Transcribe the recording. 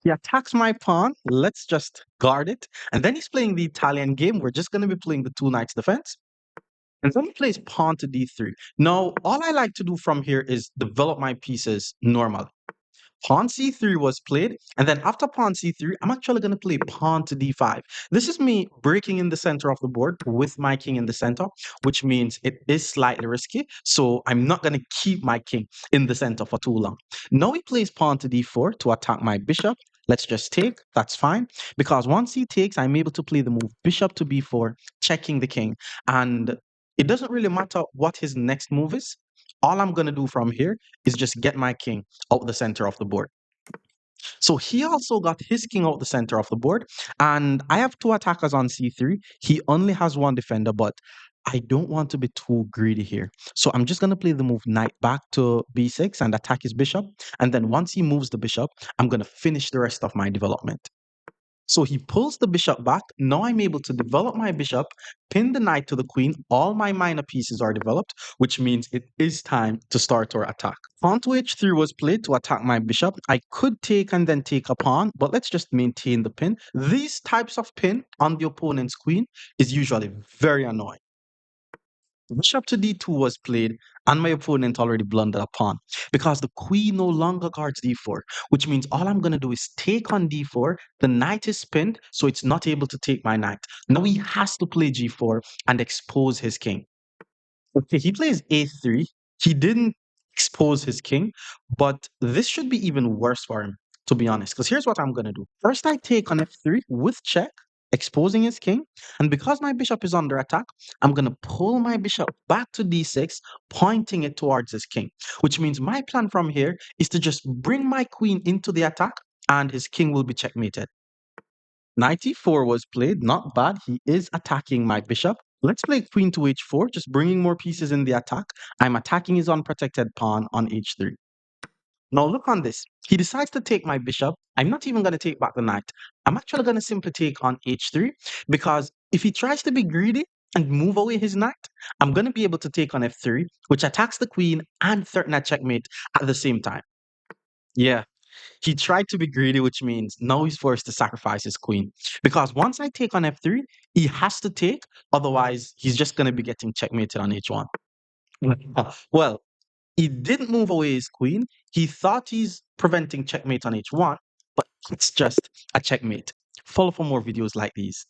He attacks my pawn. Let's just guard it. And then he's playing the Italian game. We're just going to be playing the two knights defense. And then he plays pawn to d3. Now, all I like to do from here is develop my pieces normally. Pawn c3 was played, and then after pawn c3, I'm actually going to play pawn to d5. This is me breaking in the center of the board with my king in the center, which means it is slightly risky. So I'm not going to keep my king in the center for too long. Now he plays pawn to d4 to attack my bishop. Let's just take, that's fine. Because once he takes, I'm able to play the move bishop to b4, checking the king. And it doesn't really matter what his next move is. All I'm going to do from here is just get my king out the center of the board. So he also got his king out the center of the board. And I have two attackers on c3. He only has one defender, but I don't want to be too greedy here. So I'm just going to play the move knight back to b6 and attack his bishop. And then once he moves the bishop, I'm going to finish the rest of my development. So he pulls the bishop back. Now I'm able to develop my bishop, pin the knight to the queen. All my minor pieces are developed, which means it is time to start our attack. Pawn to h3 was played to attack my bishop. I could take and then take a pawn, but let's just maintain the pin. These types of pin on the opponent's queen is usually very annoying. Bishop to d2 was played, and my opponent already blundered a pawn because the queen no longer guards d4, which means all I'm going to do is take on d4. The knight is pinned, so it's not able to take my knight. Now he has to play g4 and expose his king. Okay, he plays a3. He didn't expose his king, but this should be even worse for him, to be honest. Because here's what I'm going to do. First, I take on f3 with check, exposing his king. And because my bishop is under attack, I'm going to pull my bishop back to d6, pointing it towards his king, which means my plan from here is to just bring my queen into the attack and his king will be checkmated. Knight e4 was played, not bad. He is attacking my bishop. Let's play queen to h4, just bringing more pieces in the attack. I'm attacking his unprotected pawn on h3. Now look on this. He decides to take my bishop. I'm not even going to take back the knight. I'm actually going to simply take on h3 because if he tries to be greedy and move away his knight, I'm going to be able to take on f3, which attacks the queen and threaten a checkmate at the same time. Yeah, he tried to be greedy, which means now he's forced to sacrifice his queen. Because once I take on f3, he has to take, otherwise he's just going to be getting checkmated on h1. Well, he didn't move away his queen. He thought he's preventing checkmate on h1, but it's just a checkmate. Follow for more videos like these.